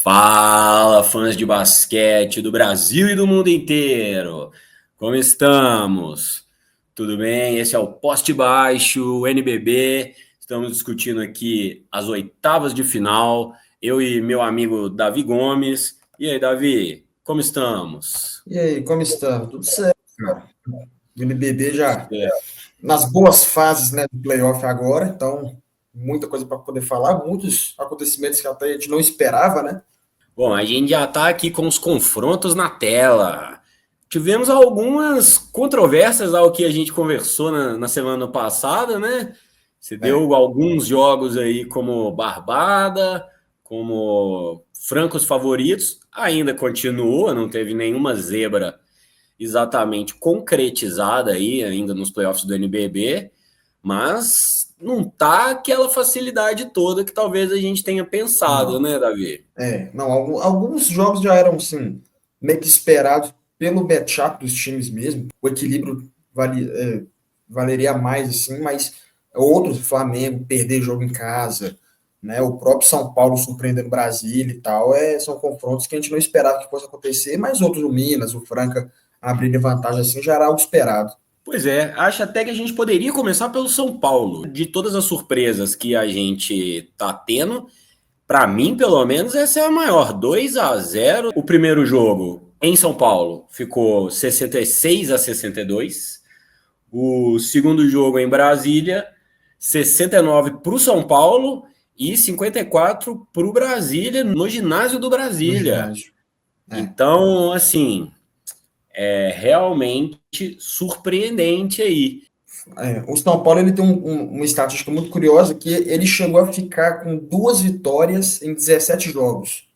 Fala, fãs de basquete do Brasil e do mundo inteiro! Como estamos? Tudo bem? Esse é o Poste Baixo, NBB. Estamos discutindo aqui as oitavas de final. Eu e meu amigo Davi Gomes. E aí, Davi, como estamos? E aí, como estamos? Tudo certo, cara. O NBB já É. nas boas fases, né, do playoff agora, então muita coisa para poder falar, muitos acontecimentos que até a gente não esperava, né? Bom, a gente já está aqui com os confrontos na tela. Tivemos algumas controvérsias ao que a gente conversou na semana passada, né? Você É, deu alguns jogos aí como barbada, como francos favoritos. Ainda continua, não teve nenhuma zebra exatamente concretizada aí ainda nos playoffs do NBB, mas não tá aquela facilidade toda que talvez a gente tenha pensado, não, né, Davi? não, alguns jogos já eram, assim, meio que esperados pelo matchup dos times mesmo, o equilíbrio valeria mais, assim, mas outros, Flamengo, perder jogo em casa, né, o próprio São Paulo surpreendendo Brasília e tal, são confrontos que a gente não esperava que fosse acontecer, mas outros, o Minas, o Franca, abrindo vantagem assim, já era algo esperado. Pois é, acho até que a gente poderia começar pelo São Paulo. De todas as surpresas que a gente tá tendo, para mim, pelo menos, essa é a maior. 2-0. O primeiro jogo em São Paulo ficou 66-62. O segundo jogo em Brasília, 69 para o São Paulo e 54 para o Brasília, no ginásio do No Brasília. ginásio. É. Então, assim, é realmente surpreendente aí. O São Paulo ele tem uma estatística muito curiosa que ele chegou a ficar com 2 vitórias em 17 jogos,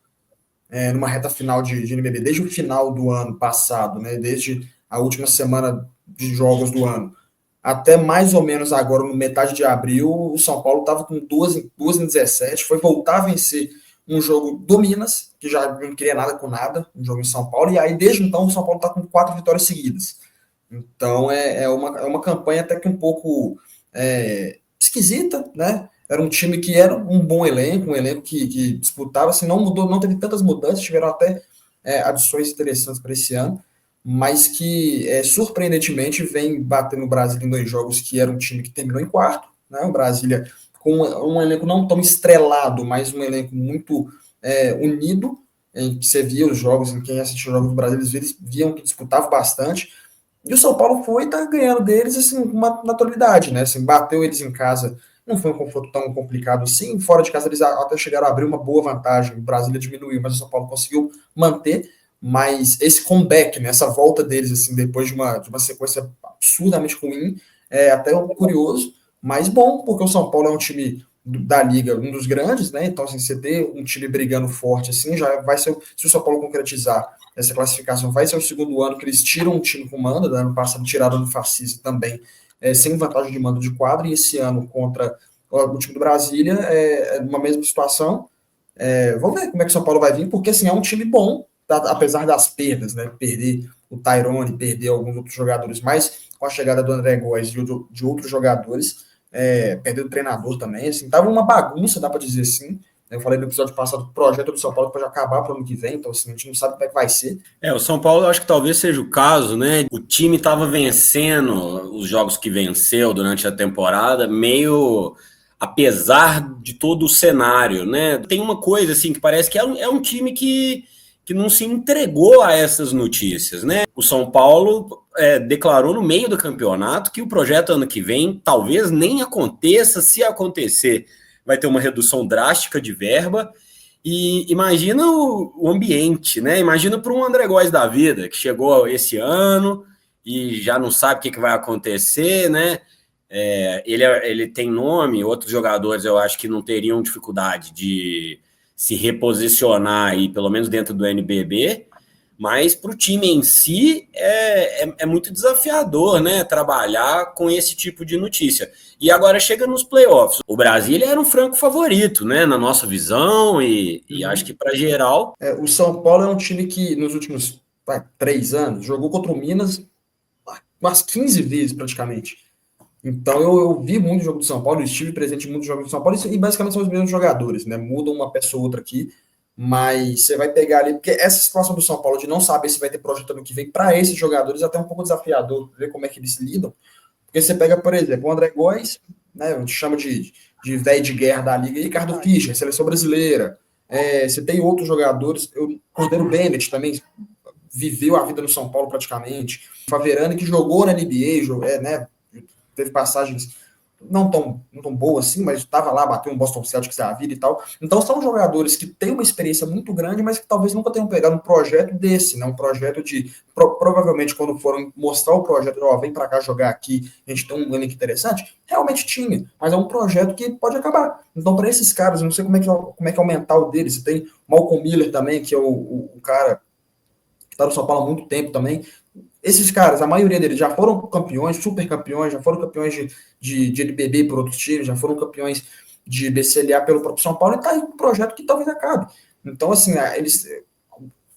numa reta final de NBB, desde o final do ano passado, né, desde a última semana de jogos do ano, até mais ou menos agora, no metade de abril, o São Paulo estava com duas em 17, foi voltar a vencer um jogo do Minas, que já não queria nada com nada, um jogo em São Paulo, e aí desde então o São Paulo está com 4 vitórias seguidas. Então é uma campanha até que um pouco esquisita, né? Era um time que era um bom elenco, um elenco que disputava, assim, não mudou, não teve tantas mudanças, tiveram até adições interessantes para esse ano, mas que surpreendentemente vem batendo no Brasil em 2 jogos, que era um time que terminou em quarto, né? O Brasília com um elenco não tão estrelado, mas um elenco muito unido, em que você via os jogos, em quem assistiu os jogos do Brasil, eles viam que disputava bastante, e o São Paulo foi e tá ganhando deles assim, com uma naturalidade, né? Assim, bateu eles em casa, não foi um confronto tão complicado assim. Fora de casa, eles até chegaram a abrir uma boa vantagem. O Brasília diminuiu, mas o São Paulo conseguiu manter. Mas esse comeback, né, essa volta deles, assim, depois de uma sequência absurdamente ruim, é até um curioso, mas bom, porque o São Paulo é um time da liga, um dos grandes, né? Então, assim, você ter um time brigando forte assim, já vai ser. Se o São Paulo concretizar essa classificação, vai ser o segundo ano que eles tiram um time com mando, né? Ano passado tiraram do Facisa também, sem vantagem de mando de quadra, e esse ano contra o time do Brasília é uma mesma situação. Vamos ver como é que o São Paulo vai vir, porque assim, é um time bom, tá? Apesar das perdas, né? Perder o Tyrone, perder alguns outros jogadores, mas com a chegada do André Góes e de outros jogadores, perder o treinador também, assim, tava uma bagunça, dá para dizer assim. Eu falei no episódio passado do projeto do São Paulo pode acabar para o ano que vem, então assim, a gente não sabe como é que vai ser. O São Paulo eu acho que talvez seja o caso, né? O time estava vencendo os jogos que venceu durante a temporada, meio apesar de todo o cenário, né? Tem uma coisa assim que parece que é um time que não se entregou a essas notícias, né? O São Paulo declarou no meio do campeonato que o projeto ano que vem talvez nem aconteça, se acontecer, vai ter uma redução drástica de verba. E imagina o ambiente, né? Imagina para um André Góes da vida, que chegou esse ano e já não sabe o que vai acontecer, né? Ele tem nome, outros jogadores eu acho que não teriam dificuldade de se reposicionar aí, pelo menos dentro do NBB, mas para o time em si é muito desafiador, né? Trabalhar com esse tipo de notícia. E agora chega nos playoffs. O Brasília era um franco favorito, né? Na nossa visão, e acho que para geral. O São Paulo é um time que nos últimos 3 anos jogou contra o Minas umas 15 vezes praticamente. Então eu vi muito jogo do São Paulo, estive presente em muitos jogos do São Paulo, e basicamente são os mesmos jogadores, né? Mudam uma peça ou outra aqui, Mas você vai pegar ali, porque essa situação do São Paulo de não saber se vai ter projeto ano que vem, para esses jogadores é até um pouco desafiador, ver como é que eles lidam. Porque você pega, por exemplo, o André Góes, né, eu te chamo de velho de guerra da liga, e Ricardo Fischer, seleção brasileira. Você tem outros jogadores, o Cordeiro Bennett também viveu a vida no São Paulo praticamente. O Faverani, que jogou na NBA, né, teve passagens não tão boa assim, mas estava lá, bateu um Boston Celtics da vida e tal. Então são jogadores que têm uma experiência muito grande, mas que talvez nunca tenham pegado um projeto desse, né? Um projeto de provavelmente quando foram mostrar o projeto, ó, vem para cá jogar aqui, a gente tem um elenco interessante, realmente tinha, mas é um projeto que pode acabar. Então para esses caras, eu não sei como é que é o mental deles. Você tem Malcolm Miller também, que é o cara que está no São Paulo há muito tempo também. Esses caras, a maioria deles já foram campeões, super campeões, já foram campeões de NBB por outros times, já foram campeões de BCLA pelo próprio São Paulo, e tá aí um projeto que talvez acabe. Então, assim,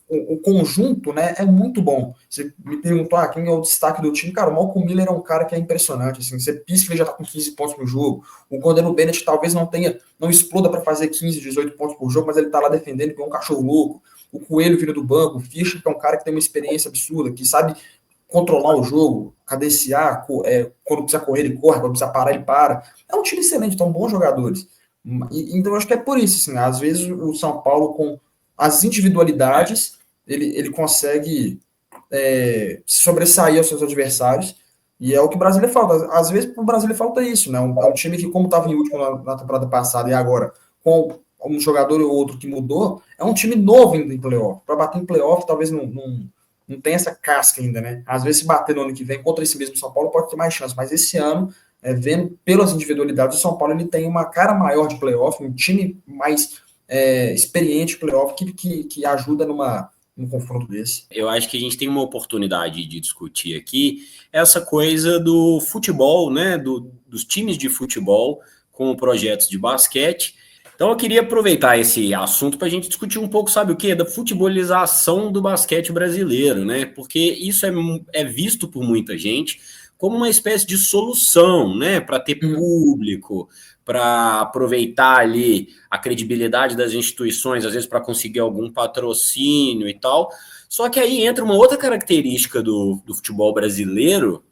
o conjunto, né, é muito bom. Você me perguntou, quem é o destaque do time? Cara, o Malcolm Miller é um cara que é impressionante, assim, você pisca que ele já tá com 15 pontos no jogo. O Cordeiro Bennett talvez não exploda para fazer 15, 18 pontos por jogo, mas ele tá lá defendendo, que é um cachorro louco. O Coelho vindo do banco, o Fischer, que é um cara que tem uma experiência absurda, que sabe controlar o jogo, cadenciar, quando precisa correr ele corre, quando precisa parar ele para. É um time excelente, são bons jogadores. Então eu acho que é por isso, assim, às vezes o São Paulo com as individualidades, ele consegue se sobressair aos seus adversários, e é o que o Brasília falta. Às vezes o Brasília falta isso, né? É um time que, como estava em último na temporada passada e agora, com um jogador ou outro que mudou, é um time novo indo em playoff. Para bater em playoff, talvez não tem essa casca ainda, né? Às vezes, se bater no ano que vem contra esse mesmo São Paulo, pode ter mais chance. Mas esse ano, vendo pelas individualidades, o São Paulo ele tem uma cara maior de playoff, um time mais experiente de playoff que ajuda num confronto desse. Eu acho que a gente tem uma oportunidade de discutir aqui essa coisa do futebol, né? Dos times de futebol com projetos de basquete. Então eu queria aproveitar esse assunto para a gente discutir um pouco, sabe o quê? Da futebolização do basquete brasileiro, né? Porque isso é visto por muita gente como uma espécie de solução, né? Para ter público, para aproveitar ali a credibilidade das instituições, às vezes para conseguir algum patrocínio e tal. Só que aí entra uma outra característica do futebol brasileiro,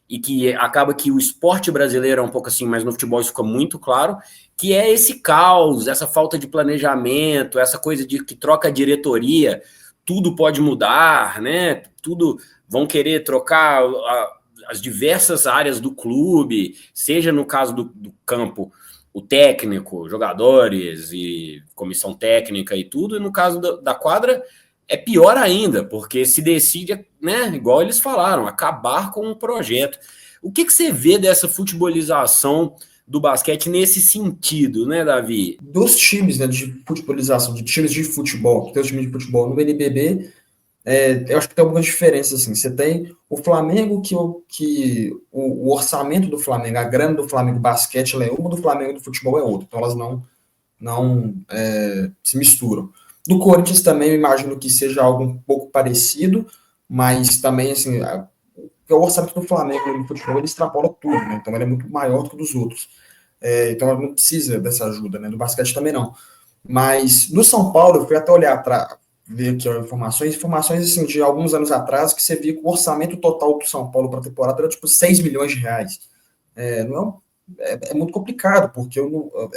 e que acaba que o esporte brasileiro é um pouco assim, mas no futebol isso fica muito claro, que é esse caos, essa falta de planejamento, essa coisa de que troca a diretoria, tudo pode mudar, né? Tudo vão querer trocar as diversas áreas do clube, seja no caso do campo, o técnico, jogadores e comissão técnica e tudo, e no caso da quadra é pior ainda, porque se decide, né, igual eles falaram, acabar com um projeto. O que você vê dessa futebolização do basquete nesse sentido, né, Davi? Dos times, né, de futebolização, de times de futebol, que tem os times de futebol no NBB, eu acho que tem algumas diferenças, assim. Você tem o Flamengo, que o orçamento do Flamengo, a grana do Flamengo basquete, ela é uma, do Flamengo do futebol é outra. Então elas não se misturam. Do Corinthians também, eu imagino que seja algo um pouco parecido, mas também, assim, o orçamento do Flamengo no futebol, ele extrapola tudo, né? Então ele é muito maior do que o dos outros. Então ela não precisa dessa ajuda, né? No basquete também não. Mas no São Paulo, eu fui até olhar ver aqui ó, informações assim, de alguns anos atrás, que você via que o orçamento total do São Paulo para a temporada era tipo 6 milhões de reais. Não é muito complicado, porque é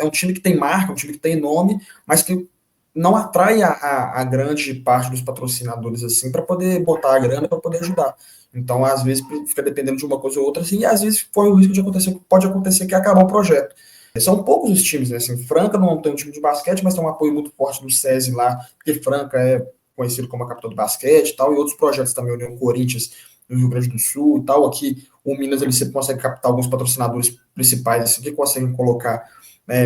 um time que tem marca, um time que tem nome, mas que não atrai a grande parte dos patrocinadores assim para poder botar a grana para poder ajudar. Então, às vezes, fica dependendo de uma coisa ou outra, assim, e às vezes foi o risco de acontecer, pode acontecer que é acabar o projeto. São poucos os times, né? Assim, Franca não tem um time de basquete, mas tem um apoio muito forte do SESI lá, porque Franca é conhecido como a capital do basquete e tal, e outros projetos também, União Corinthians no Rio Grande do Sul e tal. Aqui, o Minas, ele sempre consegue captar alguns patrocinadores principais assim, que conseguem colocar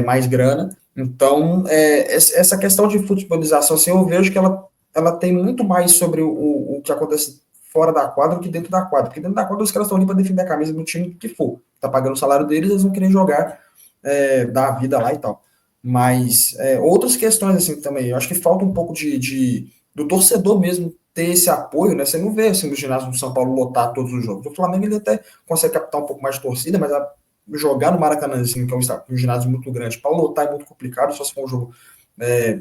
mais grana. Então, essa questão de futebolização, assim, eu vejo que ela tem muito mais sobre o que acontece fora da quadra do que dentro da quadra. Porque dentro da quadra os caras estão ali para defender a camisa do time que for. Tá pagando o salário deles, eles vão querer jogar, dar a vida lá e tal. Mas outras questões assim também, eu acho que falta um pouco do torcedor mesmo ter esse apoio, né? Você não vê assim, no ginásio do São Paulo lotar todos os jogos. O Flamengo ele até consegue captar um pouco mais de torcida, mas jogar no Maracanãzinho, que é um ginásio muito grande, para lotar é muito complicado, só se for um jogo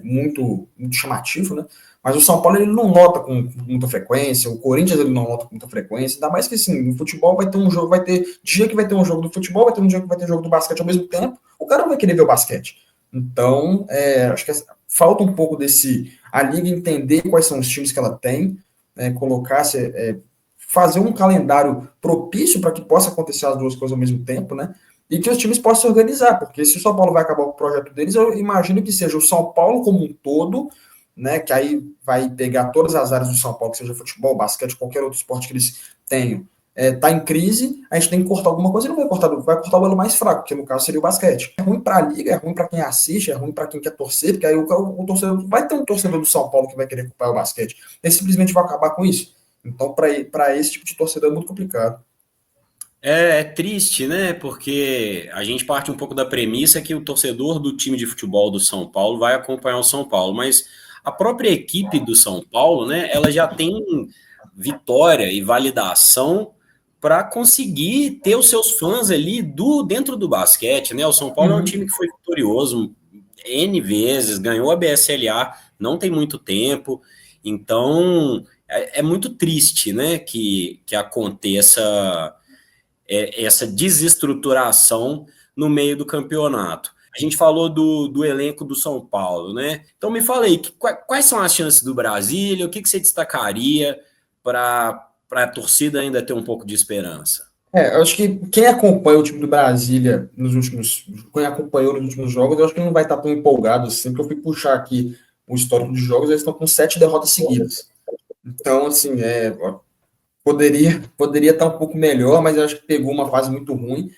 muito chamativo, né? Mas o São Paulo ele não nota com muita frequência, o Corinthians ele não nota com muita frequência, ainda mais que assim, no futebol vai ter um jogo, vai ter dia que vai ter um jogo do futebol, vai ter um dia que vai ter jogo do basquete ao mesmo tempo, o cara não vai querer ver o basquete. Então, acho que falta um pouco a liga entender quais são os times que ela tem, fazer um calendário propício para que possa acontecer as duas coisas ao mesmo tempo, né? E que os times possam se organizar, porque se o São Paulo vai acabar com o projeto deles, eu imagino que seja o São Paulo como um todo, né? Que aí vai pegar todas as áreas do São Paulo, que seja futebol, basquete, qualquer outro esporte que eles tenham, tá em crise, a gente tem que cortar alguma coisa e não vai cortar o elo mais fraco, que no caso seria o basquete. É ruim para a liga, é ruim para quem assiste, é ruim para quem quer torcer, porque aí o torcedor vai ter um torcedor do São Paulo que vai querer ocupar o basquete. Ele simplesmente vai acabar com isso. Então, para esse tipo de torcedor é muito complicado. É triste, né? Porque a gente parte um pouco da premissa que o torcedor do time de futebol do São Paulo vai acompanhar o São Paulo, mas a própria equipe do São Paulo, né? Ela já tem vitória e validação para conseguir ter os seus fãs ali dentro do basquete, né? O São Paulo é um time que foi vitorioso N vezes, ganhou a BSLA, não tem muito tempo, então é muito triste, né? Que aconteça essa desestruturação no meio do campeonato. A gente falou do elenco do São Paulo, né? Então me fala aí, quais são as chances do Brasília? O que você destacaria para a torcida ainda ter um pouco de esperança? Eu acho que quem acompanha o time do Brasília quem acompanhou nos últimos jogos, eu acho que não vai estar tão empolgado assim, porque eu fui puxar aqui o histórico de jogos, eles estão com 7 derrotas seguidas. Então, assim, poderia estar um pouco melhor, mas eu acho que pegou uma fase muito ruim,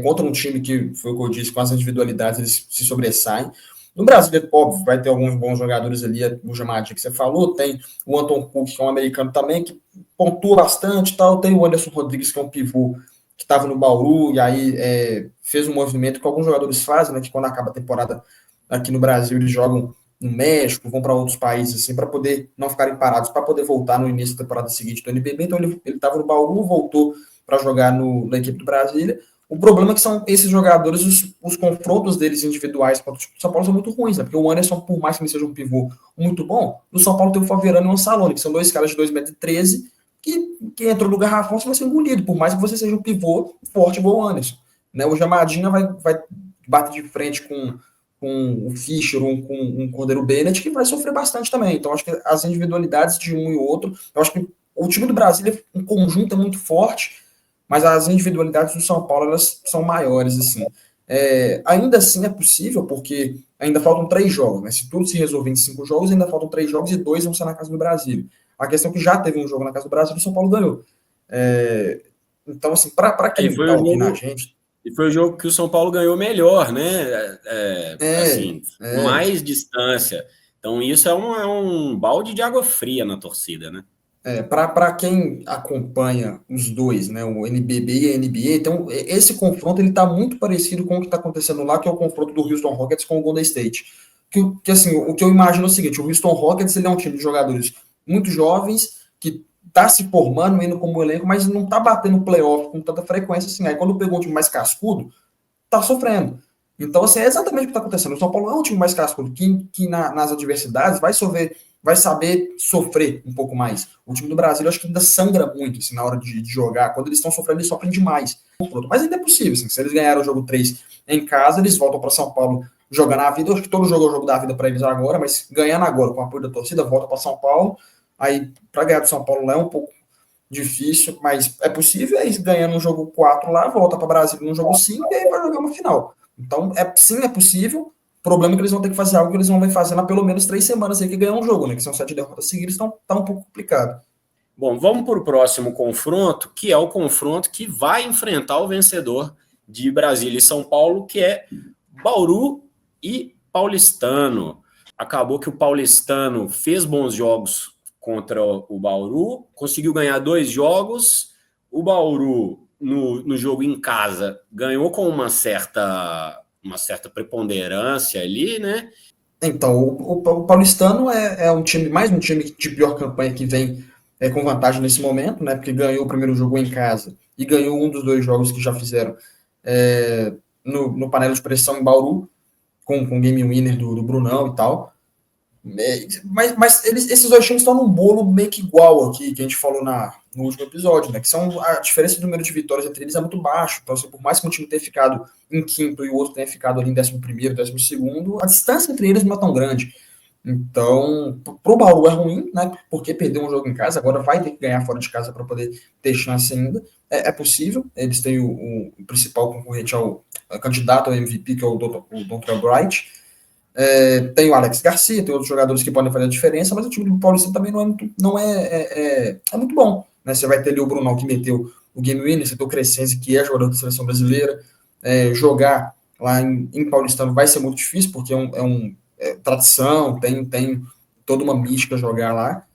contra um time que, foi o que eu disse, com as individualidades eles se sobressaem. No Brasil, óbvio, vai ter alguns bons jogadores ali, o Jamadinho que você falou, tem o Anton Cook, que é um americano também, que pontua bastante e tal, tem o Anderson Rodrigues, que é um pivô que estava no Bauru, e aí fez um movimento que alguns jogadores fazem, né, que quando acaba a temporada aqui no Brasil, eles jogam no México, vão para outros países, assim, para poder não ficarem parados, para poder voltar no início da temporada seguinte do NBB. Então ele estava no Bauru, voltou para jogar na equipe do Brasília. O problema é que são esses jogadores, os confrontos deles individuais contra o São Paulo são muito ruins, né? Porque o Anderson, por mais que ele seja um pivô muito bom, no São Paulo tem o Faverano e o Ansalone, que são dois caras de 2,13 m que entrou no garrafão, você vai ser engolido, por mais que você seja um pivô forte igual o Anderson. Né? O Jamadinha vai bater de frente com o Fischer, com um Cordeiro Bennett, que vai sofrer bastante também. Então, acho que as individualidades de um e outro, eu acho que o time do Brasília, em conjunto, é muito forte, mas as individualidades do São Paulo, elas são maiores, assim. Ainda assim é possível, porque ainda faltam 3 jogos, né? Se tudo se resolver em 5 jogos, ainda faltam 3 jogos e 2 vão ser na casa do Brasil. A questão é que já teve um jogo na casa do Brasil e o São Paulo ganhou. Então, assim, para quem está ouvindo a gente... E foi o jogo que o São Paulo ganhou melhor, né? Assim, mais distância. Então, isso é um balde de água fria na torcida, né? Para quem acompanha os dois, né, o NBB e a NBA, então esse confronto ele está muito parecido com o que está acontecendo lá, que é o confronto do Houston Rockets com o Golden State. Que assim, o que eu imagino é o seguinte: o Houston Rockets ele é um time de jogadores muito jovens que está se formando, indo como elenco, mas não está batendo playoff com tanta frequência assim. Aí quando pegou um time mais cascudo, está sofrendo. Então, assim, é exatamente o que está acontecendo. O São Paulo é um time mais cascudo, que nas adversidades vai saber sofrer um pouco mais. O time do Brasil, eu acho que ainda sangra muito assim, na hora de jogar. Quando eles estão sofrendo, eles sofrem demais. Mas ainda é possível. Assim, se eles ganharam o jogo 3 em casa, eles voltam para São Paulo jogando a vida. Eu acho que todo jogo é o jogo da vida para eles agora, mas ganhando agora, com o apoio da torcida, volta para São Paulo. Aí, para ganhar do São Paulo lá é um pouco difícil, mas é possível. Aí, ganhando no jogo 4 lá, volta para Brasília no jogo 5 e aí vai jogar uma final. Então, sim, é possível. O problema é que eles vão ter que fazer algo que eles vão fazer há pelo menos 3 semanas aí que ganhar um jogo, né? Que são 7 derrotas seguidas, então tá um pouco complicado. Bom, vamos para o próximo confronto, que é o confronto que vai enfrentar o vencedor de Brasília e São Paulo, que é Bauru e Paulistano. Acabou que o Paulistano fez bons jogos contra o Bauru, conseguiu ganhar 2 jogos. O Bauru, no jogo em casa, ganhou com uma certa preponderância ali, né? Então, o Paulistano é um time, mais um time de pior campanha que vem com vantagem nesse momento, né? Porque ganhou o primeiro jogo em casa e ganhou um dos 2 jogos que já fizeram no panela de pressão em Bauru. com o game winner do Brunão e tal. Mas esses dois times estão num bolo meio que igual aqui, que a gente falou no último episódio, né? Que são a diferença de número de vitórias entre eles é muito baixo. Então, assim, por mais que um time tenha ficado em quinto e o outro tenha ficado ali em 11º, 12º, a distância entre eles não é tão grande. Então, pro Bauru é ruim, né? Porque perdeu um jogo em casa, agora vai ter que ganhar fora de casa para poder ter chance ainda. É possível. Eles têm o principal concorrente ao candidato ao MVP, que é o Dr. Bright. Tem o Alex Garcia, tem outros jogadores que podem fazer a diferença, mas o time do Paulista também não é muito bom. Né? Você vai ter ali o Brunão, que meteu o game winner, você tem o Crescenzi, que é jogador da seleção brasileira. Jogar lá em Paulistano vai ser muito difícil, porque tradição, tem toda uma mística jogar lá.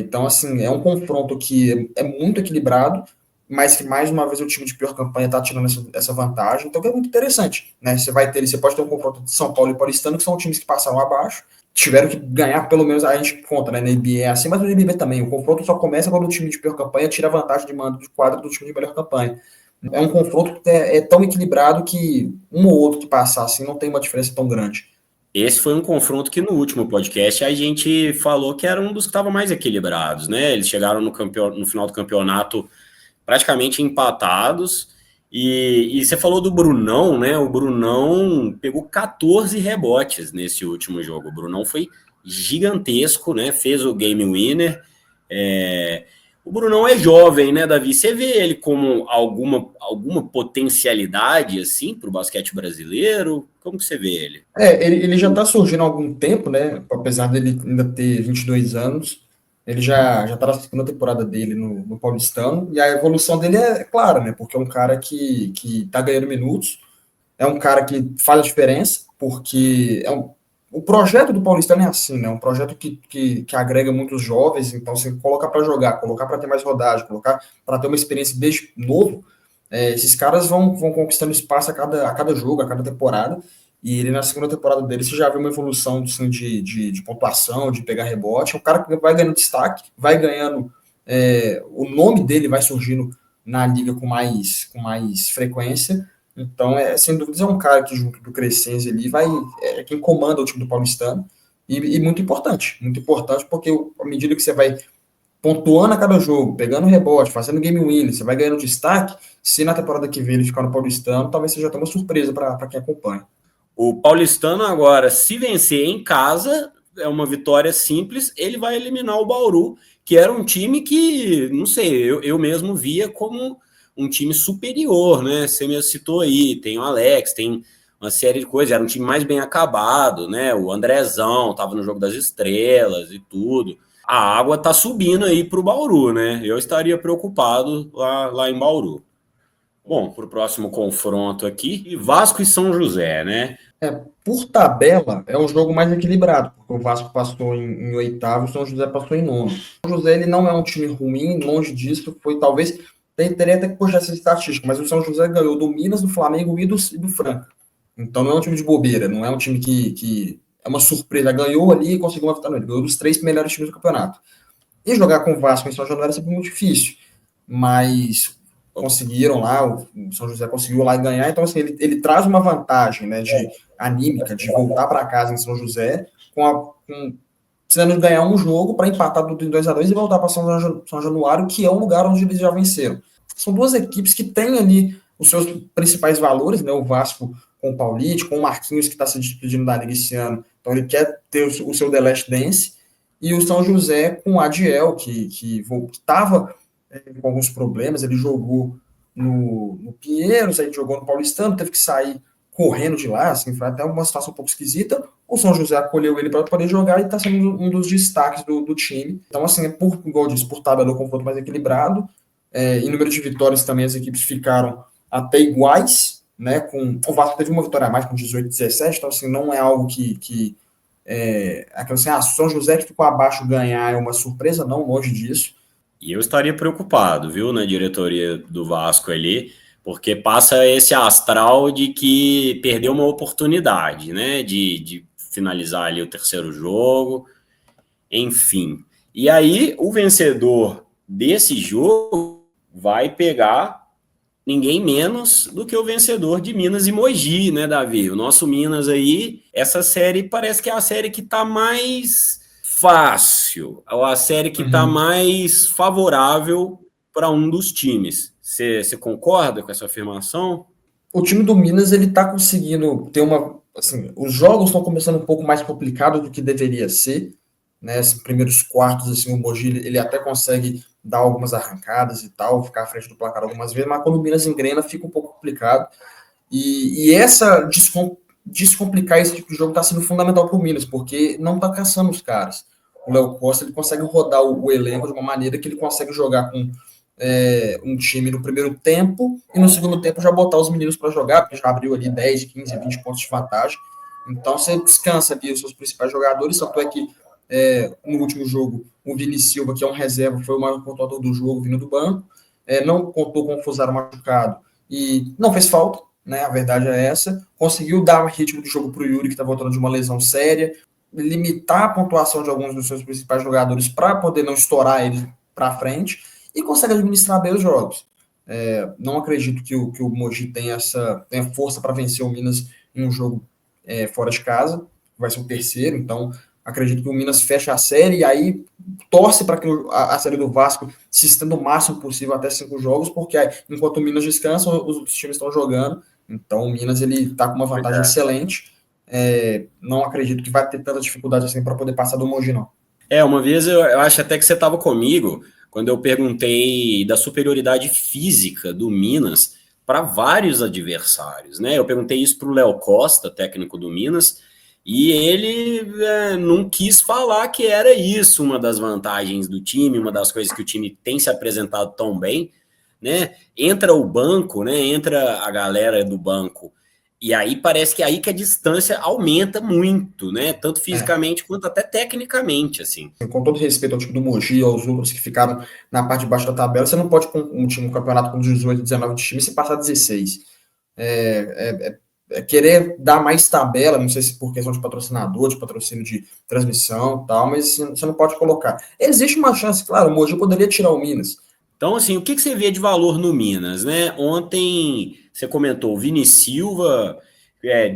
Então, assim, é um confronto que é muito equilibrado, mas que mais uma vez o time de pior campanha está tirando essa vantagem, então é muito interessante, né? Você pode ter um confronto de São Paulo e Paulistano, que são times que passaram abaixo, tiveram que ganhar pelo menos, a gente conta, né? Na NBA é assim, mas no NBB também, o confronto só começa quando o time de pior campanha tira a vantagem de mando de quadra do time de melhor campanha. É um confronto que é tão equilibrado que um ou outro que passar assim não tem uma diferença tão grande. Esse foi um confronto que no último podcast a gente falou que era um dos que estava mais equilibrados, né? Eles chegaram no final do campeonato praticamente empatados. E você falou do Brunão, né? O Brunão pegou 14 rebotes nesse último jogo. O Brunão foi gigantesco, né? Fez o game winner. O Brunão é jovem, né, Davi? Você vê ele como alguma potencialidade assim para o basquete brasileiro? Como que você vê ele? Ele já está surgindo há algum tempo, né? Apesar dele ainda ter 22 anos, ele já está na segunda temporada dele no Paulistano, e a evolução dele é clara, né? Porque é um cara que está ganhando minutos, é um cara que faz a diferença, porque o projeto do Paulistano é assim, né? Um projeto que agrega muitos jovens, então você colocar para jogar, colocar para ter mais rodagem, colocar para ter uma experiência desde novo, esses caras vão conquistando espaço a cada jogo, a cada temporada. E ele, na segunda temporada dele, você já viu uma evolução assim, de pontuação, de pegar rebote. É um cara que vai ganhando destaque, vai ganhando. O nome dele vai surgindo na liga com mais frequência. Então, sem dúvidas, é um cara que, junto do Crescenzi ali, é quem comanda o time do Paulistano. E muito importante, porque à medida que você vai pontuando a cada jogo, pegando rebote, fazendo game winner, você vai ganhando destaque. Se na temporada que vem ele ficar no Paulistano, talvez seja até uma surpresa para quem acompanha. O Paulistano agora, se vencer em casa, é uma vitória simples, ele vai eliminar o Bauru, que era um time que, não sei, eu mesmo via como um time superior, né? Você me citou aí, tem o Alex, tem uma série de coisas, era um time mais bem acabado, né? O Andrezão estava no Jogo das Estrelas e tudo. A água tá subindo aí para o Bauru, né? Eu estaria preocupado lá em Bauru. Bom, para o próximo confronto aqui, Vasco e São José, né? Por tabela, é o jogo mais equilibrado, porque o Vasco passou em oitavo e o São José passou em nono. O São José ele não é um time ruim, longe disso, foi talvez. Teria até que puxar essa estatística, mas o São José ganhou do Minas, do Flamengo e do Franca. Então não é um time de bobeira, não é um time que é uma surpresa. Ganhou ali e conseguiu uma vitória. Ganhou dos 3 melhores times do campeonato. E jogar com o Vasco em São Januário é sempre muito difícil, mas conseguiram lá, o São José conseguiu lá ganhar, então assim, ele traz uma vantagem, né, de anímica, de voltar para casa em São José, precisando ganhar um jogo para empatar tudo em 2-2 e voltar para São Januário, que é um lugar onde eles já venceram. São duas equipes que têm ali os seus principais valores, né, o Vasco com o Paulite, com o Marquinhos, que está se despedindo da liga esse ano, então ele quer ter o seu The Last Dance, e o São José com o Adiel, que estava com alguns problemas, ele jogou no Pinheiros, aí jogou no Paulistano, teve que sair correndo de lá, assim, foi até uma situação um pouco esquisita. O São José acolheu ele para poder jogar e está sendo um dos destaques do time. Então, assim, igual eu disse, por tabela, o confronto mais equilibrado. Em número de vitórias também as equipes ficaram até iguais, né? O Vasco teve uma vitória a mais com 18-17, então, assim, não é algo que aquela assim, São José que ficou abaixo ganhar é uma surpresa, não, longe disso. E eu estaria preocupado, viu, na diretoria do Vasco ali, porque passa esse astral de que perdeu uma oportunidade, né, de finalizar ali o terceiro jogo, enfim. E aí, o vencedor desse jogo vai pegar ninguém menos do que o vencedor de Minas e Mogi, né, Davi? O nosso Minas aí, essa série parece que é a série que tá mais fácil, ou a série que tá Uhum. mais favorável para um dos times. Você concorda com essa afirmação? O time do Minas, ele tá conseguindo ter uma, assim, os jogos estão começando um pouco mais complicados do que deveria ser, né? Esses primeiros quartos, assim, o Mogi, ele até consegue dar algumas arrancadas e tal, ficar à frente do placar algumas vezes, mas quando o Minas engrena, fica um pouco complicado. E essa descomplicar esse tipo de jogo está sendo fundamental para o Minas, porque não está caçando os caras. O Léo Costa ele consegue rodar o elenco de uma maneira que ele consegue jogar com um time no primeiro tempo e no segundo tempo já botar os meninos para jogar, porque já abriu ali 10, 15, 20 pontos de vantagem. Então você descansa ali os seus principais jogadores, tanto é que no último jogo o Vini Silva, que é um reserva, foi o maior pontuador do jogo vindo do banco, não contou com o Fusaro machucado e não fez falta, né? A verdade é essa. Conseguiu dar ritmo de jogo para o Yuri, que está voltando de uma lesão séria, limitar a pontuação de alguns dos seus principais jogadores para poder não estourar eles para frente e consegue administrar bem os jogos. Não acredito que o Mogi tenha força para vencer o Minas em um jogo fora de casa, vai ser o terceiro, então acredito que o Minas fecha a série e aí torce para que a série do Vasco se estenda o máximo possível até 5 jogos, porque enquanto o Minas descansa, os times estão jogando, então o Minas ele está com uma Pois vantagem é. excelente. Não acredito que vai ter tanta dificuldade assim para poder passar do Mogi, não. Uma vez eu acho até que você estava comigo quando eu perguntei da superioridade física do Minas para vários adversários, né? Eu perguntei isso para o Léo Costa, técnico do Minas, e ele não quis falar que era isso uma das vantagens do time, uma das coisas que o time tem se apresentado tão bem, né? Entra o banco, né? Entra a galera do banco. E aí parece que é aí que a distância aumenta muito, né? Tanto É. fisicamente quanto até tecnicamente, assim. Com todo respeito ao time do Mogi e aos outros que ficaram na parte de baixo da tabela, você não pode com um time, um campeonato com 18, 19 de time, se passar 16. Querer dar mais tabela, não sei se por questão de patrocinador, de patrocínio de transmissão e tal, mas você não pode colocar. Existe uma chance, claro, o Mogi poderia tirar o Minas. Então, assim, o que você vê de valor no Minas, né? Ontem você comentou, Vini Silva,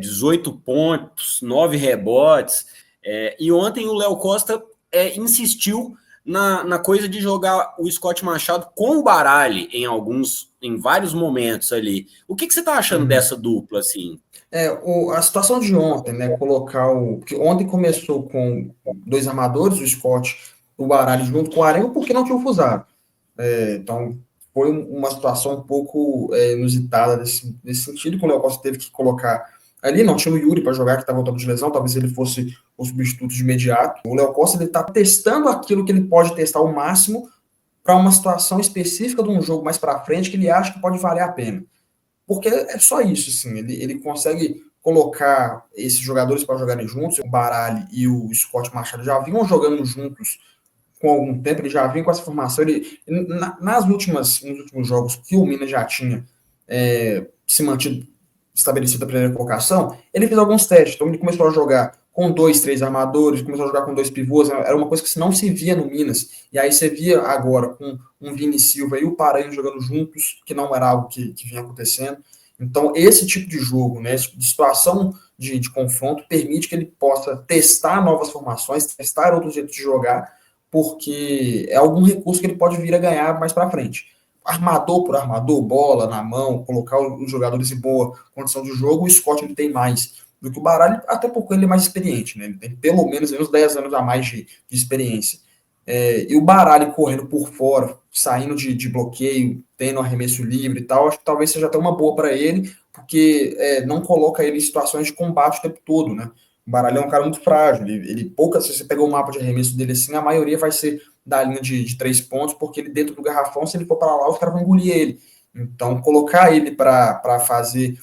18 pontos, 9 rebotes, e ontem o Léo Costa insistiu na coisa de jogar o Scott Machado com o Baralho em vários momentos ali. O que você tá achando Uhum. dessa dupla, assim? A situação de ontem, né? Colocar o. Porque ontem começou com dois armadores, o Scott, o Baralho junto com o Aranha, porque não tinha o Fusaro. Então, foi uma situação um pouco inusitada nesse sentido, quando o Léo Costa teve que colocar ali, não tinha o Yuri para jogar, que está voltando de lesão, talvez ele fosse o substituto de imediato. O Léo Costa está testando aquilo que ele pode testar ao máximo para uma situação específica de um jogo mais para frente que ele acha que pode valer a pena. Porque é só isso, assim, ele consegue colocar esses jogadores para jogarem juntos, o Baralho e o Scott Machado já vinham jogando juntos com algum tempo, ele já vinha com essa formação. Nos últimos jogos que o Minas já tinha se mantido estabelecido a primeira colocação, ele fez alguns testes. Então ele começou a jogar com dois, três armadores, começou a jogar com dois pivôs. Era uma coisa que não se via no Minas. E aí você via agora com um Vini Silva e o Paranhos jogando juntos, que não era algo que vinha acontecendo. Então, esse tipo de jogo, né, esse tipo de situação de confronto, permite que ele possa testar novas formações, testar outros jeitos de jogar, porque é algum recurso que ele pode vir a ganhar mais para frente. Armador por armador, bola na mão, colocar os jogadores em boa condição de jogo, o Scott ele tem mais do que o Baralho, até porque ele é mais experiente, né? Ele tem pelo menos uns 10 anos a mais de experiência. E o Baralho correndo por fora, saindo de bloqueio, tendo arremesso livre e tal, acho que talvez seja até uma boa para ele, porque não coloca ele em situações de combate o tempo todo, né? O Baralho é um cara muito frágil, se você pegar o mapa de arremesso dele assim, a maioria vai ser da linha de 3 pontos, porque ele dentro do garrafão, se ele for para lá, os caras vão engolir ele. Então, colocar ele para fazer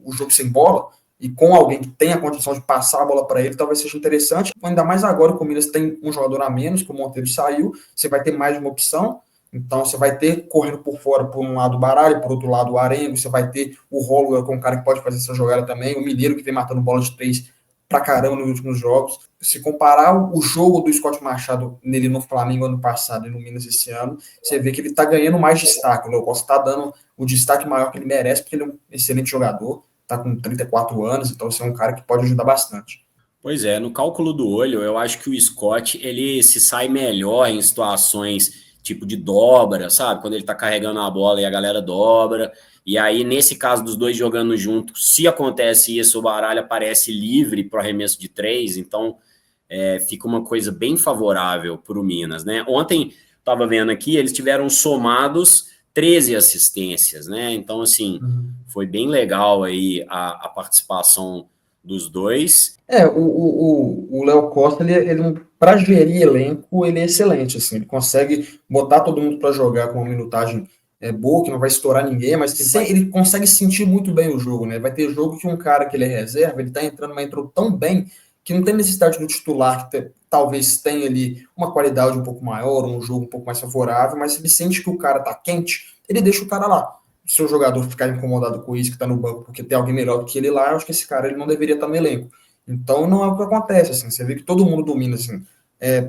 o jogo sem bola, e com alguém que tenha a condição de passar a bola para ele, talvez seja interessante. Ainda mais agora que o Minas tem um jogador a menos, que o Monteiro saiu, você vai ter mais de uma opção. Então você vai ter correndo por fora, por um lado o Baralho, por outro lado o Arengo, você vai ter o Holloway com um cara que pode fazer essa jogada também, o Mineiro que vem matando bola de 3 pra caramba nos últimos jogos. Se comparar o jogo do Scott Machado nele no Flamengo ano passado e no Minas esse ano, você vê que ele tá ganhando mais destaque. O Léo Costa tá dando o destaque maior que ele merece, porque ele é um excelente jogador, tá com 34 anos, então você é um cara que pode ajudar bastante. Pois é, no cálculo do olho, eu acho que o Scott, ele se sai melhor em situações tipo de dobra, sabe? Quando ele tá carregando a bola e a galera dobra. E aí, nesse caso dos dois jogando junto, se acontece isso, o Baralha aparece livre para o arremesso de três, então fica uma coisa bem favorável para o Minas, né? Ontem, estava vendo aqui, eles tiveram somados 13 assistências, né? Então, assim, foi bem legal aí a participação dos dois. O Léo Costa, para gerir elenco, ele é excelente, assim, ele consegue botar todo mundo para jogar com uma minutagem boa, que não vai estourar ninguém, mas ele consegue sentir muito bem o jogo, né? Vai ter jogo que um cara que ele é reserva, ele tá entrando, mas entrou tão bem que não tem necessidade do titular, que talvez tenha ali uma qualidade um pouco maior, um jogo um pouco mais favorável, mas se ele sente que o cara tá quente, ele deixa o cara lá. Se o jogador ficar incomodado com isso, que tá no banco porque tem alguém melhor do que ele lá, eu acho que esse cara ele não deveria estar no elenco. Então não é o que acontece, assim, você vê que todo mundo domina, assim,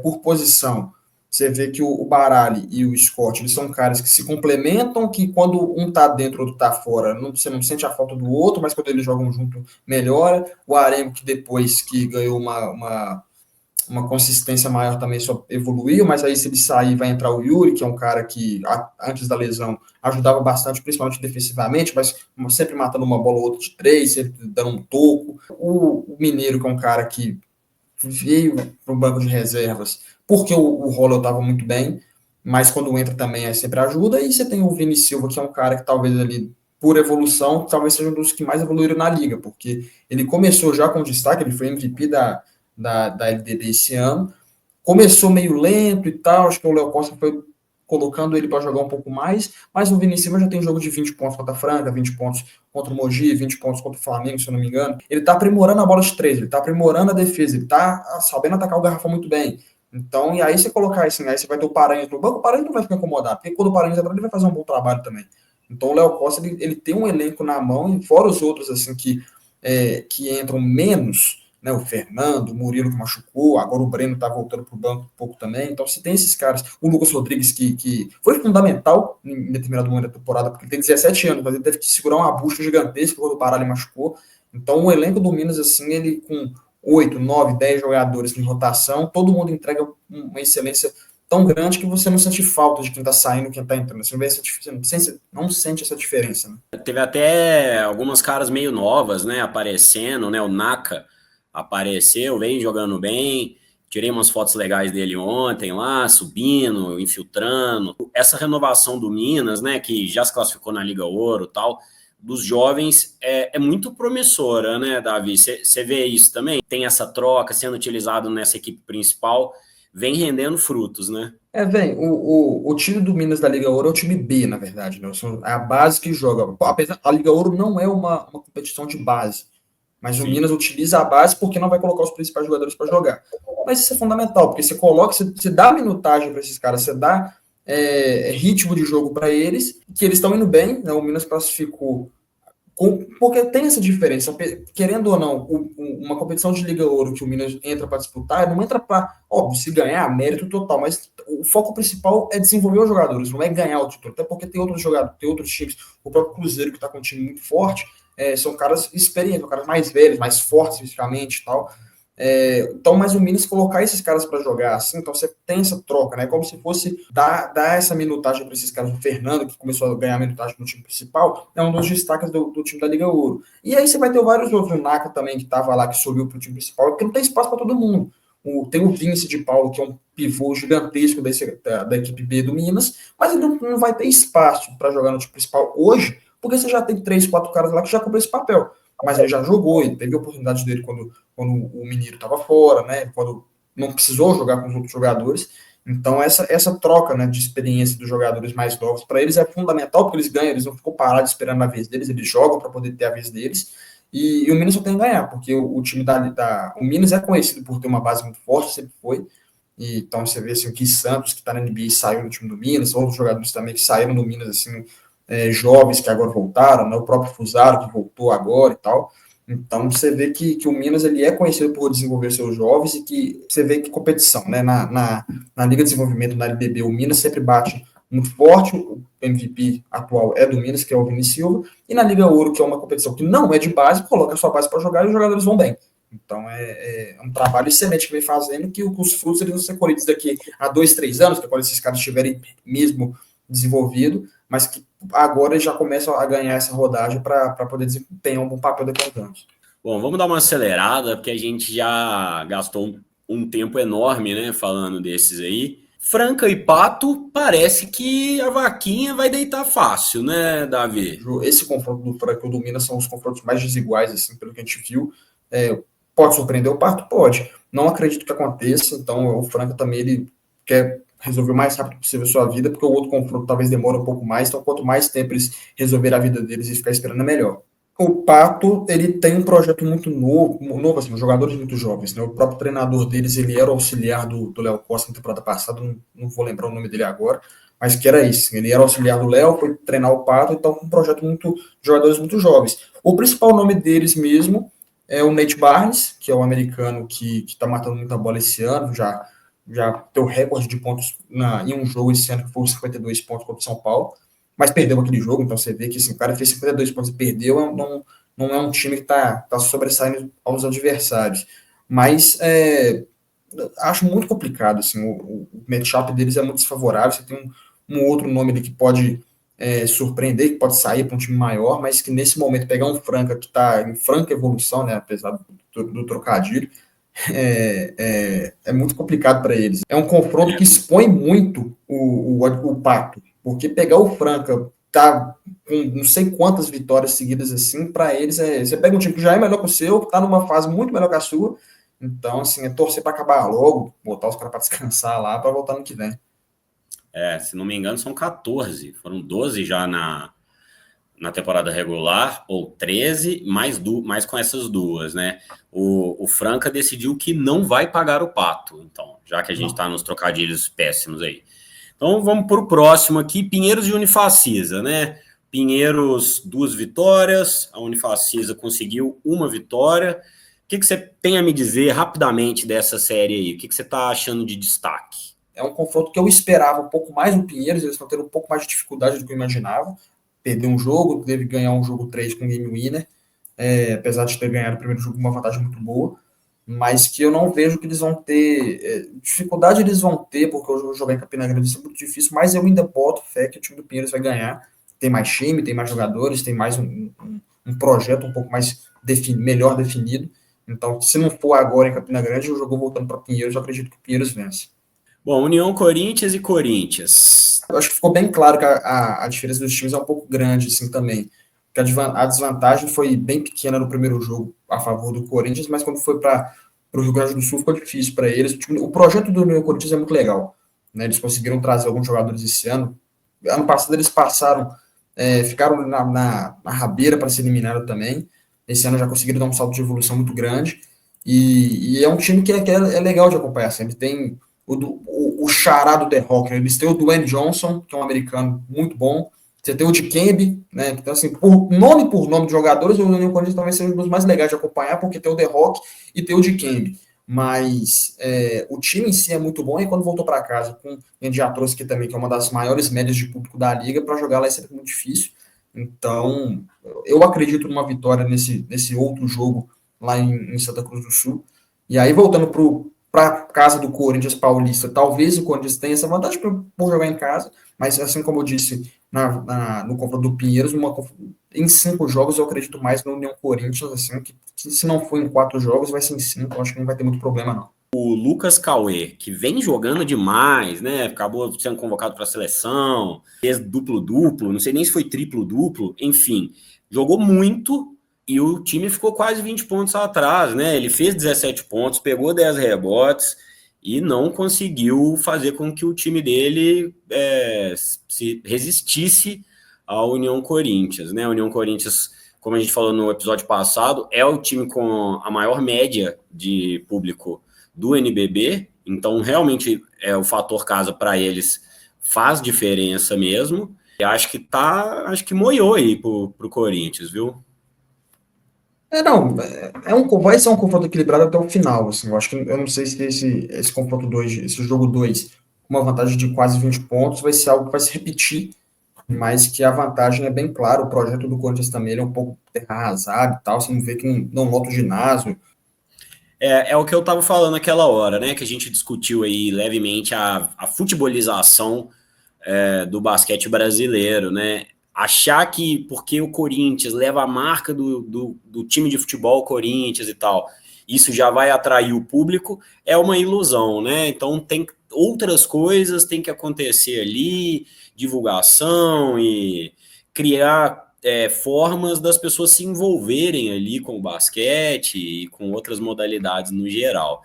por posição. Você vê que o Baralho e o Scott, eles são caras que se complementam, que quando um tá dentro, outro tá fora, você não sente a falta do outro, mas quando eles jogam junto, melhora. O Arengo, que depois que ganhou uma consistência maior também só evoluiu, mas aí se ele sair vai entrar o Yuri, que é um cara que antes da lesão ajudava bastante, principalmente defensivamente, mas sempre matando uma bola ou outra de três, sempre dando um toco. O Mineiro, que é um cara que veio para o banco de reservas porque o Roller estava muito bem, mas quando entra também aí sempre ajuda, e você tem o Vini Silva, que é um cara que talvez ali, por evolução, talvez seja um dos que mais evoluíram na liga, porque ele começou já com destaque, ele foi MVP da LDB esse ano, começou meio lento e tal, acho que o Léo Costa foi colocando ele para jogar um pouco mais, mas o Vini Silva já tem jogo de 20 pontos contra a Franca, 20 pontos contra o Mogi, 20 pontos contra o Flamengo, se eu não me engano. Ele está aprimorando a bola de três, ele está aprimorando a defesa, ele está sabendo atacar o garrafão muito bem. Então, e aí você colocar assim, aí você vai ter o Paranhos no banco, o Paranhos não vai ficar incomodado, porque quando o Paranhos entrar, ele vai fazer um bom trabalho também. Então o Léo Costa, ele tem um elenco na mão, e fora os outros assim que entram menos, né, o Fernando, o Murilo que machucou, agora o Breno tá voltando pro banco um pouco também, então se tem esses caras, o Lucas Rodrigues que foi fundamental em determinado momento da temporada, porque ele tem 17 anos, mas ele teve que segurar uma bucha gigantesca quando o Baralho machucou, então o elenco do Minas, assim, ele com 8, 9, 10 jogadores em rotação, todo mundo entrega uma excelência tão grande que você não sente falta de quem tá saindo e quem tá entrando, você não sente essa diferença, né? Teve até algumas caras meio novas, né, aparecendo, né, o Naka apareceu, vem jogando bem, tirei umas fotos legais dele ontem lá, subindo, infiltrando. Essa renovação do Minas, né, que já se classificou na Liga Ouro e tal, dos jovens, é muito promissora, né, Davi? Você vê isso também? Tem essa troca sendo utilizado nessa equipe principal, vem rendendo frutos, né? Vem, o time do Minas da Liga Ouro é o time B, na verdade, né? É a base que joga. Apesar, a Liga Ouro não é uma competição de base, mas o Sim. Minas utiliza a base porque não vai colocar os principais jogadores para jogar. Mas isso é fundamental, porque você coloca, você dá minutagem para esses caras, você dá ritmo de jogo para eles, que eles estão indo bem, né? O Minas classificou porque tem essa diferença, querendo ou não, uma competição de Liga Ouro que o Minas entra para disputar, não entra para, óbvio, se ganhar, mérito total, mas o foco principal é desenvolver os jogadores, não é ganhar o título, até porque tem outros jogadores, tem outros times, o próprio Cruzeiro, que está com um time muito forte, são caras experientes, são caras mais velhos, mais fortes fisicamente e tal. Então, mas o Minas colocar esses caras para jogar assim, então você tem essa troca, né? Como se fosse dar essa minutagem para esses caras. O Fernando, que começou a ganhar minutagem no time principal, é um dos destaques do time da Liga Ouro. E aí você vai ter vários outros. O Naka também, que estava lá, que subiu para o time principal, porque não tem espaço para todo mundo. Tem o Vince de Paulo, que é um pivô gigantesco da equipe B do Minas, mas ele não vai ter espaço para jogar no time principal hoje, porque você já tem 3, 4 caras lá que já cumprem esse papel. Mas ele já jogou, ele teve a oportunidade dele quando o Mineiro estava fora, né? Quando não precisou jogar com os outros jogadores. Então, essa troca, né, de experiência dos jogadores mais novos, para eles é fundamental, porque eles ganham, eles não ficam parados esperando a vez deles, eles jogam para poder ter a vez deles. E o Minas só tem a ganhar, porque o time o Minas é conhecido por ter uma base muito forte, sempre foi. Então, você vê assim, o Gui Santos, que está na NBA, saiu do time do Minas, outros jogadores também que saíram do Minas, assim, jovens que agora voltaram, né, o próprio Fusaro, que voltou agora e tal. Então, você vê que o Minas ele é conhecido por desenvolver seus jovens e que você vê que competição, né? Na Liga de Desenvolvimento, na LDB, o Minas sempre bate muito forte, o MVP atual é do Minas, que é o Vini Silva, e na Liga Ouro, que é uma competição que não é de base, coloca a sua base para jogar e os jogadores vão bem. Então, é um trabalho excelente que vem fazendo, que os frutos eles vão ser colhidos daqui a 2, 3 anos, que é quando esses caras estiverem mesmo desenvolvido, mas que agora já começam a ganhar essa rodagem para poder desempenhar um bom papel daqui a uns anos. Bom, vamos dar uma acelerada, porque a gente já gastou um tempo enorme, né, falando desses aí. Franca e Pato, parece que a vaquinha vai deitar fácil, né, Davi? Esse confronto do Franca e do Minas são os confrontos mais desiguais, assim, pelo que a gente viu. Pode surpreender o Pato? Pode. Não acredito que aconteça, então o Franca também ele quer resolver o mais rápido possível a sua vida, porque o outro confronto talvez demore um pouco mais, então quanto mais tempo eles resolverem a vida deles e ficar esperando é melhor. O Pato, ele tem um projeto muito novo assim, jogadores muito jovens, né? O próprio treinador deles, ele era auxiliar do Léo Costa na temporada passada, não vou lembrar o nome dele agora, mas que era isso, ele era auxiliar do Léo, foi treinar o Pato, então com um projeto muito, jogadores muito jovens. O principal nome deles mesmo é o Nate Barnes, que é um americano que está matando muita bola esse ano, já tem o recorde de pontos em um jogo esse ano, que foi 52 pontos contra o São Paulo, mas perdeu aquele jogo, então você vê que assim, o cara fez 52 pontos e perdeu, não é um time que está sobressaindo aos adversários. Mas acho muito complicado, assim, o matchup deles é muito desfavorável, você tem um outro nome ali que pode surpreender, que pode sair para um time maior, mas que nesse momento pegar um Franca que está em franca evolução, né, apesar do trocadilho, é muito complicado para eles. É um confronto que expõe muito o Pato, porque pegar o Franca tá com não sei quantas vitórias seguidas assim, para eles você pega um time que já é melhor que o seu, que tá numa fase muito melhor que a sua, então assim, é torcer para acabar logo, botar os caras para descansar lá, para voltar no que vem. Se não me engano, são 14. Foram 12 já na temporada regular, ou 13, mais com essas duas, né? O Franca decidiu que não vai pagar o Pato, então, já que a gente está nos trocadilhos péssimos aí. Então, vamos para o próximo aqui, Pinheiros e Unifacisa, né? Pinheiros, 2 vitórias, a Unifacisa conseguiu 1 vitória. O que você tem a me dizer rapidamente dessa série aí? O que você está achando de destaque? É um confronto que eu esperava um pouco mais do Pinheiros, eles estão tendo um pouco mais de dificuldade do que eu imaginava. Perder um jogo, teve que ganhar um jogo 3 com game winner, apesar de ter ganhado o primeiro jogo com uma vantagem muito boa, mas que eu não vejo que eles vão ter. Dificuldade eles vão ter, porque o jogar em Campina Grande é muito difícil, mas eu ainda boto fé que o time do Pinheiros vai ganhar. Tem mais time, tem mais jogadores, tem mais um projeto um pouco mais melhor definido. Então, se não for agora em Campina Grande, o jogo voltando para Pinheiros, eu acredito que o Pinheiros vence. Bom, União Corinthians e Corinthians. Eu acho que ficou bem claro que a diferença dos times é um pouco grande, assim, também. Porque a desvantagem foi bem pequena no primeiro jogo a favor do Corinthians, mas quando foi para o Rio Grande do Sul ficou difícil para eles. O projeto do União Corinthians é muito legal, né? Eles conseguiram trazer alguns jogadores esse ano. Ano passado eles ficaram na rabeira para ser eliminado também. Esse ano já conseguiram dar um salto de evolução muito grande. E é um time que é legal de acompanhar. Assim. Ele tem o xará do The Rock, né? Eles têm o Dwayne Johnson, que é um americano muito bom. Você tem o Dikembe, né? Então, assim, por nome de jogadores, o União Corinthians talvez seja um dos mais legais de acompanhar, porque tem o The Rock e tem o Dikembe. Mas o time em si é muito bom, e quando voltou para casa, com a já trouxe aqui também, que é uma das maiores médias de público da liga, para jogar lá é sempre muito difícil. Então, eu acredito numa vitória nesse outro jogo lá em Santa Cruz do Sul. E aí, voltando para casa do Corinthians Paulista, talvez o Corinthians tenha essa vantagem por jogar em casa, mas assim como eu disse no confronto do Pinheiros, em 5 jogos eu acredito mais no União Corinthians, assim, que se não for em 4 jogos, vai ser em 5, eu acho que não vai ter muito problema, não. O Lucas Cauê, que vem jogando demais, né? Acabou sendo convocado para a seleção, fez duplo-duplo, não sei nem se foi triplo-duplo, enfim, jogou muito e o time ficou quase 20 pontos atrás, né? Ele fez 17 pontos, pegou 10 rebotes e não conseguiu fazer com que o time dele se resistisse à União Corinthians, né? A União Corinthians, como a gente falou no episódio passado, é o time com a maior média de público do NBB, então realmente o fator casa para eles faz diferença mesmo. E acho que moiou aí pro Corinthians, viu? Não, vai ser um confronto equilibrado até o final, assim, eu não sei se esse confronto 2, esse jogo 2, com uma vantagem de quase 20 pontos, vai ser algo que vai se repetir, mas que a vantagem é bem clara, o projeto do Corinthians também ele é um pouco terra arrasado e tal, você não vê que não lota o ginásio. É o que eu estava falando naquela hora, né? Que a gente discutiu aí levemente a futebolização do basquete brasileiro, né? Achar que porque o Corinthians leva a marca do time de futebol Corinthians e tal, isso já vai atrair o público, é uma ilusão, né? Então tem outras coisas tem que acontecer ali, divulgação e criar formas das pessoas se envolverem ali com o basquete e com outras modalidades no geral.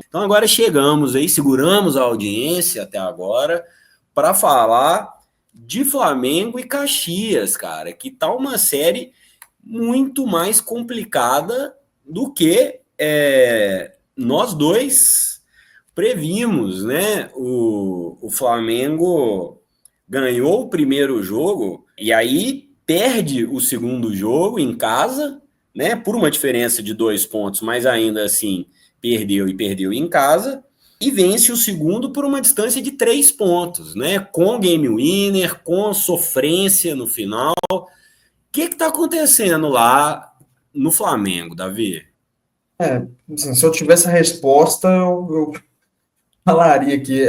Então agora chegamos aí, seguramos a audiência até agora para falar de Flamengo e Caxias, cara, que tá uma série muito mais complicada do que nós dois previmos, né? O Flamengo ganhou o primeiro jogo e aí perde o segundo jogo em casa, né? Por uma diferença de 2 pontos, mas ainda assim perdeu em casa e vence o segundo por uma distância de 3 pontos, né? Com game winner, com sofrência no final. O que está acontecendo lá no Flamengo, Davi? Assim, se eu tivesse a resposta, eu falaria que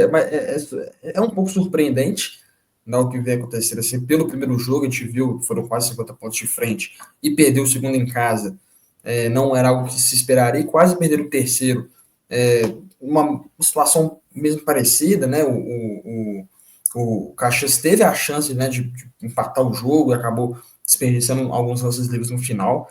é um pouco surpreendente, né, o que vem acontecendo. Assim, pelo primeiro jogo, a gente viu que foram quase 50 pontos de frente e perdeu o segundo em casa. Não era algo que se esperaria, e quase perder o terceiro. Uma situação mesmo parecida, né? O Caxias teve a chance, né, de empatar o jogo, acabou desperdiçando alguns lances livres no final,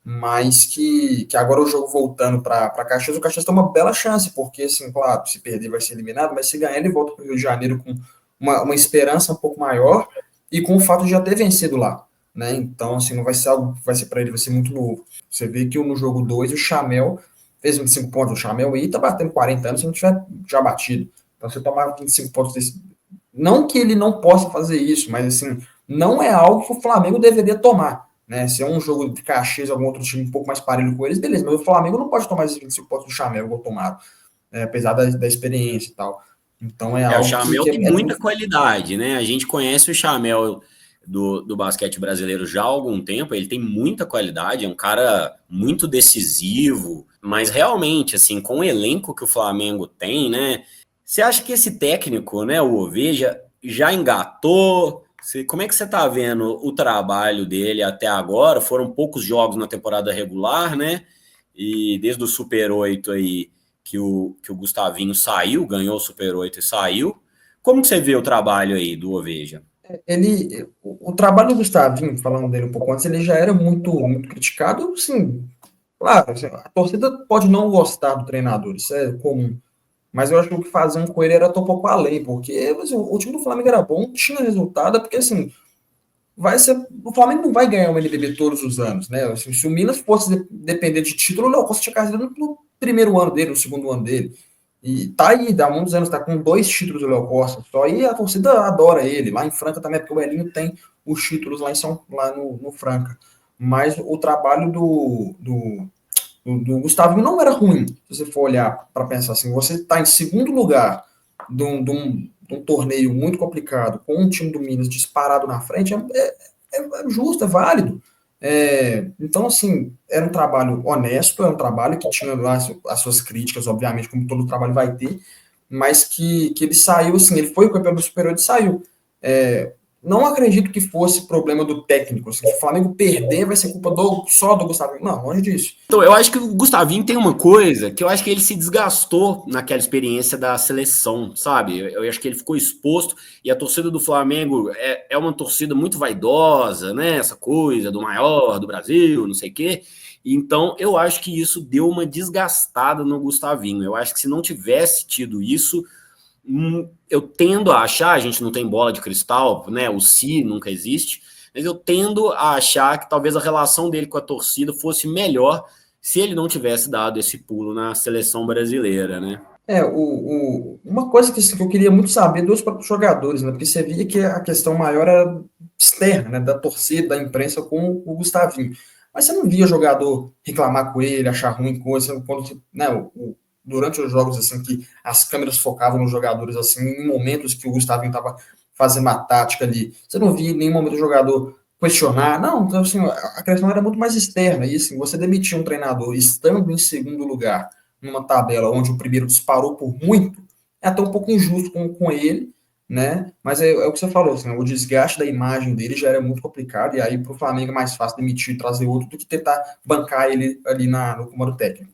mas que agora o jogo voltando para Caxias, o Caxias tem uma bela chance, porque, assim, claro, se perder vai ser eliminado, mas se ganhar ele volta para o Rio de Janeiro com uma esperança um pouco maior e com o fato de já ter vencido lá, né? Então, assim, não vai ser algo que vai ser para ele, vai ser muito novo. Você vê que no jogo 2 o Chamel fez 25 pontos, o Chamel aí tá batendo 40 anos se não tiver já batido. Então, você tomar 25 pontos desse. Não que ele não possa fazer isso, mas, assim, não é algo que o Flamengo deveria tomar. Né? Se é um jogo de Caxias, algum outro time um pouco mais parelho com eles, beleza, mas o Flamengo não pode tomar esses 25 pontos do Chamel, igual tomaram, apesar da experiência e tal. Então é O algo Chamel que tem muita qualidade, né? A gente conhece o Chamel do basquete brasileiro já há algum tempo, ele tem muita qualidade, é um cara muito decisivo, mas realmente, assim, com o elenco que o Flamengo tem, né? Você acha que esse técnico, né, o Oveja, já engatou? Como é que você tá vendo o trabalho dele até agora? Foram poucos jogos na temporada regular, né? E desde o Super 8 aí que o Gustavinho saiu, ganhou o Super 8 e saiu. Como que você vê o trabalho aí do Oveja? o trabalho do Gustavinho, falando dele um pouco antes, ele já era muito criticado, sim. Claro, assim, a torcida pode não gostar do treinador, isso é comum. Mas eu acho que o que faziam com ele era um pouco além, porque assim, o time do Flamengo era bom, tinha resultado, porque assim, o Flamengo não vai ganhar o NBB todos os anos, né? Assim, se o Minas fosse depender de título, o Léo Costa tinha carreira no primeiro ano dele, no segundo ano dele. E tá aí, há muitos anos, tá com 2 títulos do Léo Costa só, e a torcida adora ele. Lá em Franca também, porque o Elinho tem os títulos lá no Franca. Mas o trabalho do Gustavo não era ruim, se você for olhar para pensar assim. Você está em segundo lugar de um torneio muito complicado, com um time do Minas disparado na frente, é justo, é válido. Então, assim, era um trabalho honesto, era um trabalho que tinha as suas críticas, obviamente, como todo trabalho vai ter, mas que ele saiu, assim, ele foi o campeão do Superior e saiu. Não acredito que fosse problema do técnico. Se o Flamengo perder, vai ser culpa só do Gustavo. Não, longe disso. Então, eu acho que o Gustavinho tem uma coisa que eu acho que ele se desgastou naquela experiência da seleção, sabe? Eu acho que ele ficou exposto e a torcida do Flamengo é uma torcida muito vaidosa, né? Essa coisa do maior do Brasil, não sei o quê. Então, eu acho que isso deu uma desgastada no Gustavinho. Eu acho que se não tivesse tido isso, eu tendo a achar, a gente não tem bola de cristal, né? O se nunca existe, mas eu tendo a achar que talvez a relação dele com a torcida fosse melhor se ele não tivesse dado esse pulo na seleção brasileira, né? Uma coisa que eu queria muito saber dos próprios jogadores, né? Porque você via que a questão maior era externa, né? Da torcida, da imprensa com o Gustavinho. mas você não via jogador reclamar com ele, achar ruim coisa, quando, né, durante os jogos, assim, que as câmeras focavam nos jogadores, assim, em momentos que o Gustavo estava fazendo uma tática ali, você não via em nenhum momento o jogador questionar, não, então, assim, a questão era muito mais externa, e assim, você demitir um treinador estando em segundo lugar, numa tabela onde o primeiro disparou por muito, é até um pouco injusto com ele, né? Mas é o que você falou, assim, o desgaste da imagem dele já era muito complicado, e aí para o Flamengo é mais fácil demitir e trazer outro do que tentar bancar ele ali no comando técnico.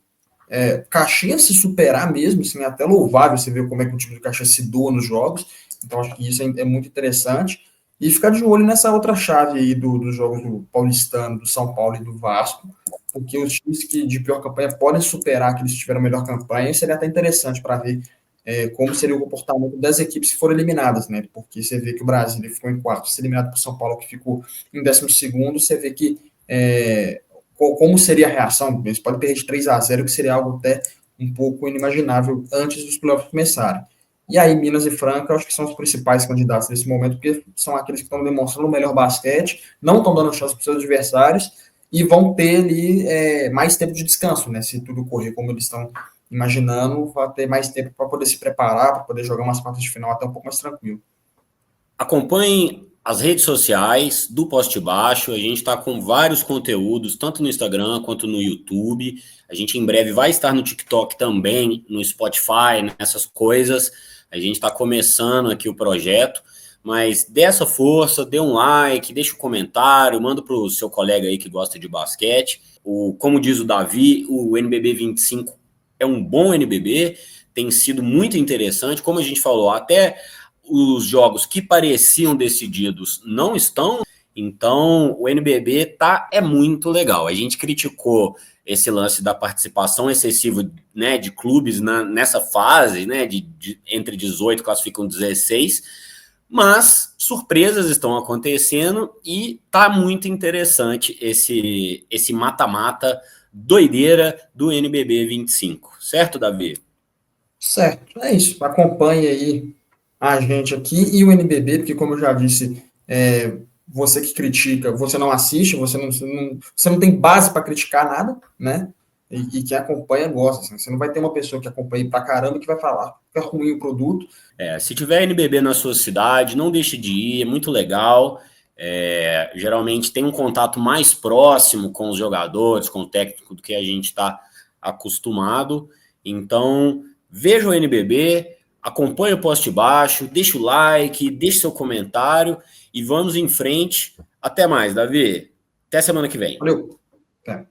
Caxias se superar mesmo, assim, é até louvável você ver como é que o time do Caxias se doa nos jogos, então acho que isso é muito interessante. E ficar de olho nessa outra chave aí dos jogos do Paulistano, do São Paulo e do Vasco, porque os times que de pior campanha podem superar aqueles que tiveram melhor campanha, e seria até interessante para ver como seria o comportamento das equipes que foram eliminadas, né? Porque você vê que o Brasil ficou em quarto, se eliminado por São Paulo, que ficou em 12º, você vê que como seria a reação. Eles podem perder de 3-0, que seria algo até um pouco inimaginável antes dos playoffs começarem. E aí, Minas e Franca, eu acho que são os principais candidatos nesse momento, porque são aqueles que estão demonstrando o melhor basquete, não estão dando chance para os seus adversários e vão ter ali mais tempo de descanso, né? Se tudo correr como eles estão imaginando, vai ter mais tempo para poder se preparar, para poder jogar umas quartas de final até um pouco mais tranquilo. Acompanhem as redes sociais do Poste Baixo, a gente está com vários conteúdos, tanto no Instagram quanto no YouTube. A gente em breve vai estar no TikTok também, no Spotify, nessas coisas. A gente está começando aqui o projeto, mas dê essa força, dê um like, deixa um comentário, manda para o seu colega aí que gosta de basquete. Como diz o Davi, o NBB 25 é um bom NBB, tem sido muito interessante, como a gente falou, até os jogos que pareciam decididos não estão, então o NBB é muito legal. A gente criticou esse lance da participação excessiva, né, de clubes nessa fase, né, entre 18 classificam 16, mas surpresas estão acontecendo e tá muito interessante esse mata-mata doideira do NBB 25, certo, Davi? Certo, é isso. Acompanhe aí a gente aqui e o NBB, porque, como eu já disse, você que critica, você não assiste, você não tem base para criticar nada, né? E quem acompanha gosta. Assim. Você não vai ter uma pessoa que acompanha pra caramba que vai falar que é ruim o produto. Se tiver NBB na sua cidade, não deixe de ir, é muito legal. Geralmente tem um contato mais próximo com os jogadores, com o técnico do que a gente está acostumado. Então, veja o NBB, acompanhe o Poste Baixo, deixa o like, deixe seu comentário e vamos em frente. Até mais, Davi. Até semana que vem. Valeu. Até.